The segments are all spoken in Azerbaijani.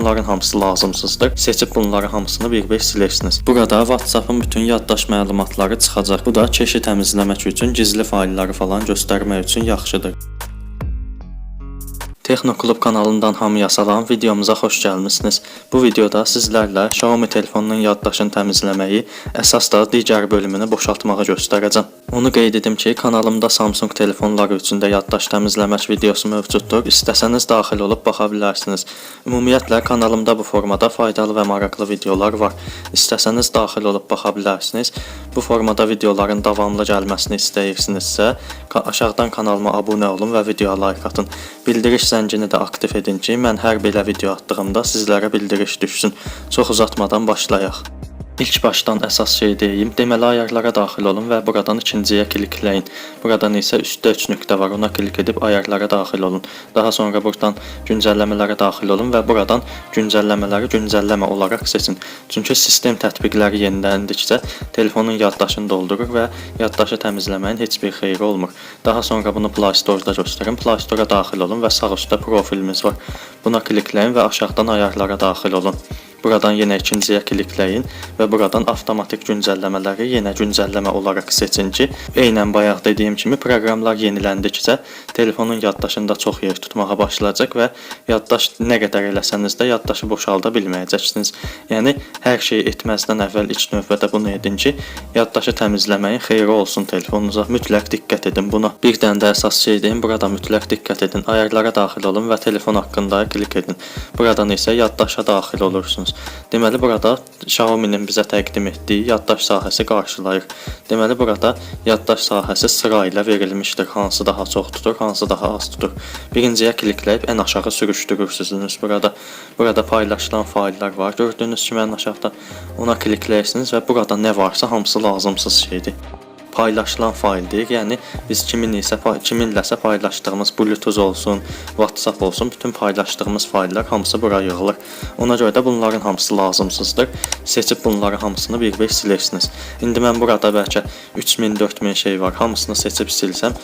bunların hamısı lazımsızdır. Seçib bunları hamısını bir-bir silərsiniz. Burada WhatsApp-ın bütün yaddaş məlumatları çıxacaq. Bu da keşi təmizləmək üçün, gizli faylları falan göstərmək üçün yaxşıdır. Texnoklub kanalından hamıya salam, videomuza xoş gəlmisiniz. Bu videoda sizlərlə Xiaomi telefonunun yaddaşını təmizləməyi, əsas da digər bölümünü boşaltmağı göstərəcəm. Onu qeyd edim ki, kanalımda Samsung telefonları üçün də yaddaş təmizləmək videosu mövcuddur. İstəsəniz daxil olub baxa bilərsiniz. Ümumiyyətlə kanalımda bu formada faydalı və maraqlı videolar var. İstəsəniz daxil olub baxa bilərsiniz. Bu formada videoların davamlı gəlməsini istəyirsinizsə, aşağıdan kanalıma abunə olun və videoya like atın. Bildiriş zəngini də aktiv edin ki, mən hər belə video atdığımda sizlərə bildiriş düşsün. Çox uzatmadan başlayaq. İlk başdan əsas şey deyim. Deməli ayarlara daxil olun və buradan ikinciyə klikləyin. Buradan isə üstdə 3 nöqtə var. Ona klik edib ayarlara daxil olun. Daha sonra buradan güncəlləmələrə daxil olun və buradan güncəlləmələri güncəlləmə olaraq seçin. Çünki sistem tətbiqləri yeniləndikcə telefonun yaddaşını doldurur və yaddaşı təmizləməyin heç bir xeyri olmur. Daha sonra bunu Play Store-da göstərin. Play Store-a daxil olun və sağ üstdə profilimiz var. Buna klikləyin və aşağıdan ayarlara daxil olun. Buradan yenə ikinciyə klikləyin və buradan avtomatik güncəlləmələri yenə güncəlləmə olaraq seçin ki, eynən bayaq dediyim kimi proqramlar yeniləndikcə telefonun yaddaşında çox yer tutmağa başlayacaq və yaddaş nə qədər eləsəniz də yaddaşı boşalda bilməyəcəksiniz. Yəni hər şey etməzdən əvvəl ilk növbədə bunu edin ki, yaddaşı təmizləməyin xeyri olsun telefonunuza. Mütləq diqqət edin buna. Bir dənə də əsas şey deyim, burada mütləq diqqət edin. Ayarlara daxil olun və telefon haqqında klik edin. Buradan isə yaddaşa daxil olursunuz. Deməli burada Xiaomi'nin bizə təqdim etdiyi yaddaş sahəsi qarşılayır. Deməli burada yaddaş sahəsi sıra ilə verilmişdir. Hansı daha çox tutur, hansı daha az tutur. Birinciyə klikləyib ən aşağı sürüşdürürsünüz burada. Burada paylaşılan fayllar var. Gördüyünüz kimi ən aşağıda ona klikləyirsiniz və burada nə varsa hamısı lazımsız şeydir. Paylaşılan fayl deyir. Yəni biz kiminləsə paylaşdığımız Bluetooth olsun, WhatsApp olsun, bütün paylaşdığımız fayllar hamısı bura yığılır. Ona görə də bunların hamısı lazımsızdır. Seçib bunları hamısını bir-bir silərsiniz. İndi mən burada bəlkə 3000-4000 şey var. Hamısını seçib silsəm,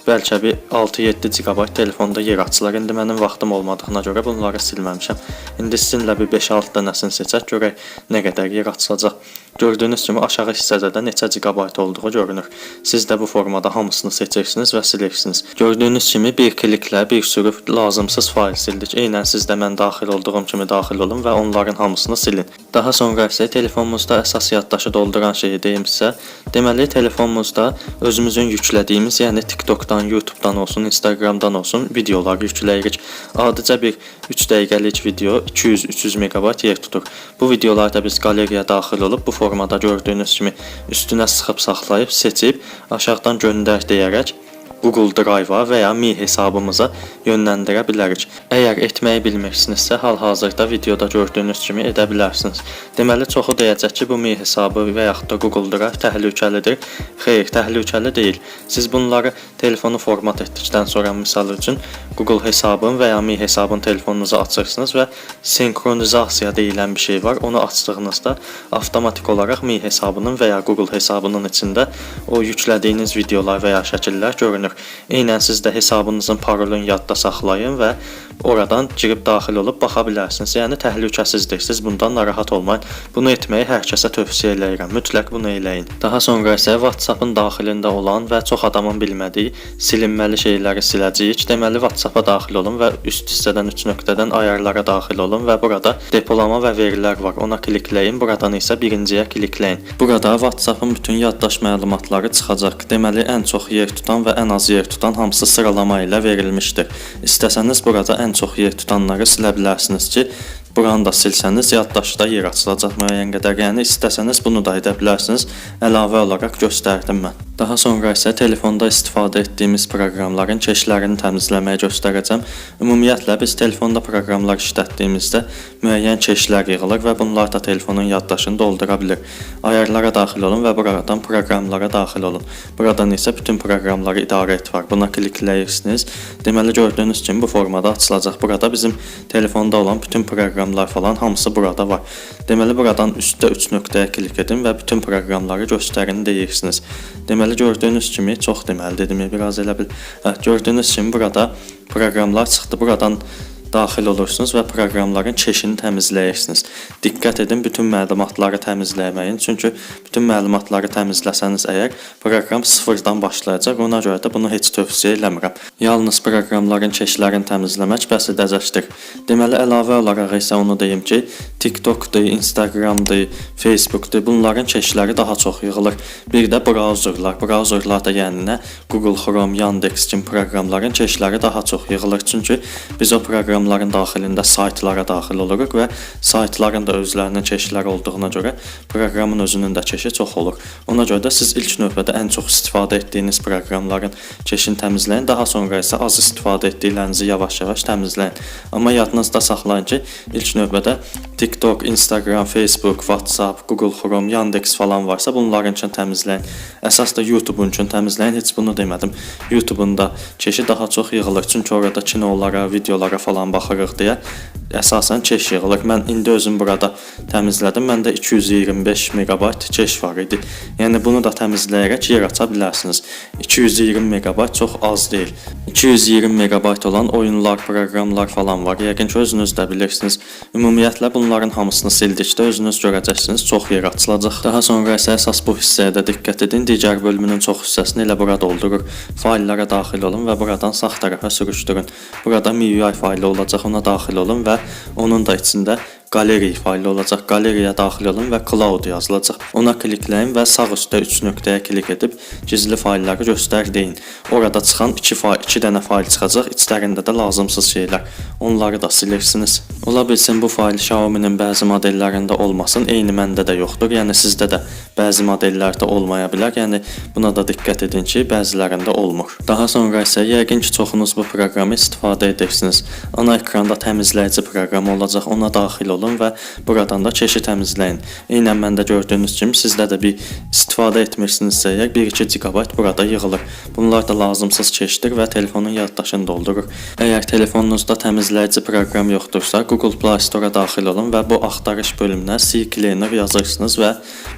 bəlkə bir 6-7 GB telefonda yer açılar. İndi mənim vaxtım olmadığına görə bunları silməmişəm. İndi sizinlə bir 5-6 dənəsini seçək, görək nə qədər yer açılacaq. Gördüyünüz kimi aşağı hissədə də neçə GB olduğu görünür. Siz də bu formada hamısını seçirsiniz və silirsiniz. Gördüyünüz kimi bir kliklə bir sürü lazımsız fayl sildik. Eynən siz də mən daxil olduğum kimi daxil olun və onların hamısını silin. Daha sonra isə telefonumuzda əsas yaddaşı dolduran şeyi deyim sizə. Deməli telefonumuzda özümüzün yüklədiyimiz, yəni TikTokdan, YouTubedan olsun, Instagramdan olsun videolar yükləyirik. Adicə bir 3 dəqiqəlik video 200-300 MB yer tutur. Bu videolarda biz qaleriyaya daxil olub bu formada gördüyünüz kimi üstünə sıxıb saxlayıb, seçib, aşağıdan göndər deyərək Google Drive-a və ya Mi hesabımıza yönləndirə bilərik. Əgər etməyi bilmirsinizsə, hal-hazırda videoda gördüyünüz kimi edə bilərsiniz. Deməli, çoxu deyəcək ki, bu Mi hesabı və yaxud da Google Drive təhlükəlidir. Xeyr, təhlükəli deyil. Siz bunları telefonu format etdikdən sonra, misal üçün, Google hesabın və ya Mi hesabın telefonunuza açırsınız və senkronizasiya deyilən bir şey var. Onu açdığınızda avtomatik olaraq Mi hesabının və ya Google hesabının içində o yüklədiyiniz videolar və ya şəkillər görünür. Eynən siz də hesabınızın parolunu yadda saxlayın və oradan girib daxil olub baxa bilərsiniz. Yəni təhlükəsizdir. Siz bundan narahat olmayın. Bunu etməyi hər kəsə tövsiyə edirəm. Mütləq bunu eləyin. Daha sonra isə WhatsApp-ın daxilində olan və çox adamın bilmədiyi silinməli şeyləri siləcəyik. Deməli WhatsApp-a daxil olun və üst hissədən 3 nöqtədən ayarlara daxil olun və burada depolama və verilər var. Ona klikləyin. Buradan isə birinciyə klikləyin. Burada WhatsApp-ın bütün yaddaş məlumatları çıxacaq. Deməli ən çox yer tutan və ən az yer tutan hamısı sıralama ilə verilmişdir. İstəsəniz burada ən çox yer tutanları silə bilərsiniz ki, buranı da silsəniz yaddaşda yer açılacaq müəyyən qədər. Yəni istəsəniz bunu da edə bilərsiniz. Əlavə olaraq göstərdim mən. Daha sonra isə telefonda istifadə etdiyimiz proqramların keşlərini təmizləməyə göstərəcəm. Ümumiyyətlə biz telefonda proqramlar işlətdiyimizdə müəyyən keşlər yığılır və bunlar da telefonun yaddaşını doldura bilir. Ayarlara daxil olun və buradan proqramlara daxil olun. Buradan isə bütün proqramları idarə et var. Buna klikləyirsiniz. Deməli gördüyünüz kimi bu formada açılacaq. Burada bizim telefonda olan bütün proqramlar falan hamısı burada var. Deməli buradan üstdə 3 nöqtəyə klik edin və bütün proqramları göstərin deyirsiniz. Deməli gördüyünüz kimi çox deməli dedim, biraz elə bil. Gördüyünüz kimi burada proqramlar çıxdı. Buradan daxil olursunuz və proqramların keşini təmizləyirsiniz. Diqqət edin, bütün məlumatları təmizləməyin. Çünki bütün məlumatları təmizləsəniz əgər, proqram sıfırdan başlayacaq. Ona görə də bunu heç tövsiyə eləmirəm. Yalnız proqramların keşlərini təmizləmək bəs edəcəkdir. Deməli, əlavə olaraq isə onu deyim ki, TikTokdur, Instagramdır, Facebookdur, bunların keşləri daha çox yığılır. Bir də brauzerlar. Brauzerlarda yəni nə? Google Chrome, Yandex kimi proqramların keşləri daha çox yığılır. Çünki biz o proqramların daxilində saytlara daxil oluruq və saytların da özlərinin keşləri olduğuna görə proqramın özünün də keşi çox olur. Ona görə də siz ilk növbədə ən çox istifadə etdiyiniz proqramların keşini təmizləyin, daha sonra isə az istifadə etdiklərinizi yavaş-yavaş təmizləyin. Amma yadınızda saxlayın ki, ilk növbədə TikTok, Instagram, Facebook, WhatsApp, Google Chrome, Yandex falan varsa bunların üçün təmizləyin. Əsas da YouTube-un üçün təmizləyin. Heç bunu demədim. YouTube-un da keşi daha çox yığılır. Çünki orada kinolara, videolara falan baxırıq deyə əsasən keş yığılır. Mən indi özüm burada təmizlədim. Məndə 225 MB keş var idi. Yəni bunu da təmizləyərək yer aça bilərsiniz. 220 MB çox az deyil. 220 MB olan oyunlar, proqramlar falan var. Yəqin ki, özünüz də bilirsiniz. Ümumiyyətlə bunların hamısını sildikdə özünüz görəcəksiniz, çox yer açılacaq. Daha sonra isə əsas bu hissəyə də diqqət edin. Digər bölümünün çox hissəsini elə burada doldurur. Fayllara daxil olun və buradan sağ tərəfə sürüşdürün. Burada MIUI faylı olacaq, ona daxil olun və onun da içində Gallery faylı olacaq. Galeriya daxil olun və Cloud yazılacaq. Ona klikləyin və sağ üstdə 3 nöqtəyə klik edib gizli faylları göstər deyin. Orada çıxan 2 dənə fayl çıxacaq. İçlərində də lazımsız şeylər. Onları da silirsiniz. Ola bilsin bu fayl Xiaomi-nin bəzi modellərində olmasın. Eyni məndə də yoxdur. Yəni sizdə də bəzi modellərdə olmaya bilər. Yəni buna da diqqət edin ki, bəzilərində olmur. Daha sonra isə yəqin ki, çoxunuz bu proqramı istifadə edirsiniz. Ana ekranda təmizləyici proqramı olacaq. Ona daxil olun və buradan da keşi təmizləyin. Eynən məndə gördüyünüz kimi sizdə də bir istifadə etmirsinizsə, 1-2 GB burada yığılır. Bunlar da lazımsız keşdir və telefonun yaddaşını doldurur. Əgər telefonunuzda təmizləyici proqram yoxdursa, Google Play Store-a daxil olun və bu axtarış bölümünə CCleaner yazırsınız və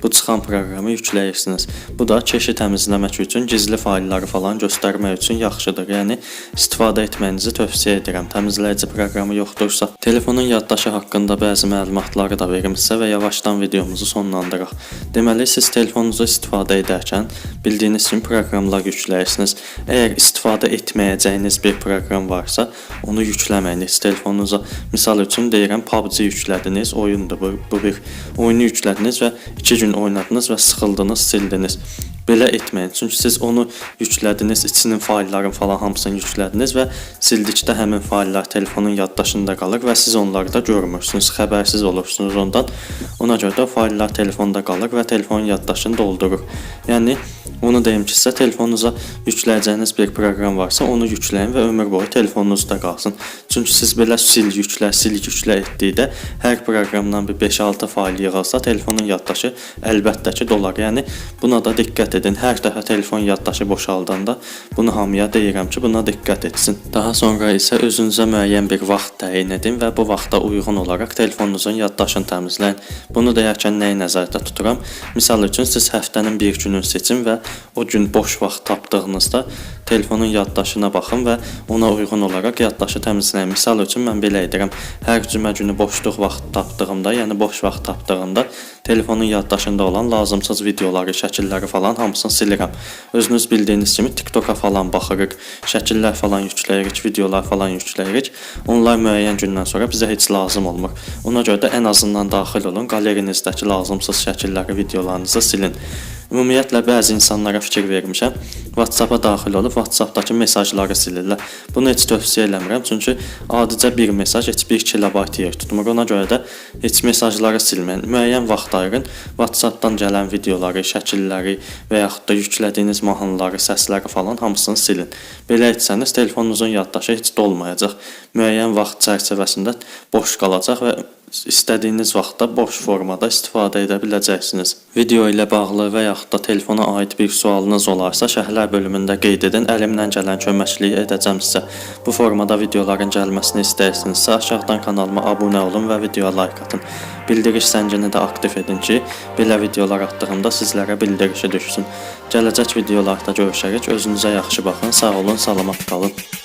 bu çıxan proqramı yükləyirsiniz. Bu da keşi təmizləmək üçün, gizli faylları falan göstərmək üçün yaxşıdır. Yəni istifadə etməyinizi tövsiyə edirəm. Təmizləyici proqramı yoxdursa, telefonun yaddaşı haqqında bəzi məlumatları da verim sizə və yavaşdan videomuzu sonlandıraq. Deməli, siz telefonunuzu istifadə edərkən bildiyiniz kimi proqramlar yükləyirsiniz. Əgər istifadə etməyəcəyiniz bir proqram varsa, onu yükləməyiniz telefonunuza. Misal üçün deyirəm, PUBG yüklədiniz, oyundur bu bir oyunu yüklədiniz və 2 gün oynadınız və sıxıldınız, sildiniz. Belə etməyin. Çünki siz onu yüklədiniz, içinin faylların falan hamısını yüklədiniz və sildikdə həmin fayllar telefonun yaddaşında qalır və siz onları da görmürsünüz, xəbərsiz olursunuz ondan. Ona görə də fayllar telefonda qalır və telefonun yaddaşını doldurur. Yəni onu deyim ki, sizə telefonunuza yükləyəcəyiniz bir proqram varsa, onu yükləyin və ömür boyu telefonunuzda qalsın. Çünki siz belə sil yüklə etdikdə hər proqramdan bir 5-6 fayl yığılsa, telefonun yaddaşı əlbəttə ki, dolar. Yəni buna da diqqət edin. Hər dəfə telefon yaddaşı boşaldanda bunu hamıya deyirəm ki, buna diqqət etsin. Daha sonra isə özünüzə müəyyən bir vaxt təyin edin və bu vaxta uyğun olaraq telefonunuzun yaddaşını təmizləyin. Bunu deyərkən nəyi nəzərdə tuturam? Misal üçün siz həftənin bir gününü seçin və o gün boş vaxt tapdığınızda telefonun yaddaşına baxın və ona uyğun olaraq yaddaşı təmizləyin. Misal üçün mən belə edirəm. Hər cümə günü boşluq vaxt tapdığımda, yəni boş vaxt tapdığımda telefonun yaddaşında olan lazımsız videoları, şəkilləri falan hamısını silirəm. Özünüz bildiyiniz kimi TikTok-a falan baxırıq, şəkillər falan yükləyirik, videolar falan yükləyirik. Onlar müəyyən gündən sonra bizə heç lazım olmur. Ona görə də ən azından daxil olun, qalerinizdəki lazımsız şəkilləri, videolarınızı silin. Ümumiyyətlə bəzi insanlara fikir vermişəm. WhatsApp-a daxil olub WhatsApp-dakı mesajları silirlər. Bunu heç tövsiyə eləmirəm, çünki adicə bir mesaj heç 1 kilobayt yer tutmur. Ona görə də heç mesajları silməyin. Müəyyən vaxt ayırın. WhatsApp-dan gələn videoları, şəkilləri və yaxud da yüklədiyiniz mahnıları, səsləri falan hamısını silin. Belə etsəniz telefonunuzun yaddaşı heç dolmayacaq. Müəyyən vaxt çərçivəsində boş qalacaq və istədiyiniz vaxtda boş formada istifadə edə biləcəksiniz. Video ilə bağlı və yaxud da telefona aid bir sualınız olarsa, şərhlər bölümündə qeyd edin. Əlimdən gələn köməkliyi edəcəm sizə. Bu formada videoların gəlməsini istəyirsinizsə, aşağıdan kanalıma abunə olun və videoya like atın. Bildiriş zəngini də aktiv edin ki, belə videolar atdığımda sizlərə bildirişi düşsün. Gələcək videolarda görüşərik. Özünüzə yaxşı baxın. Sağ olun, salamat qalın.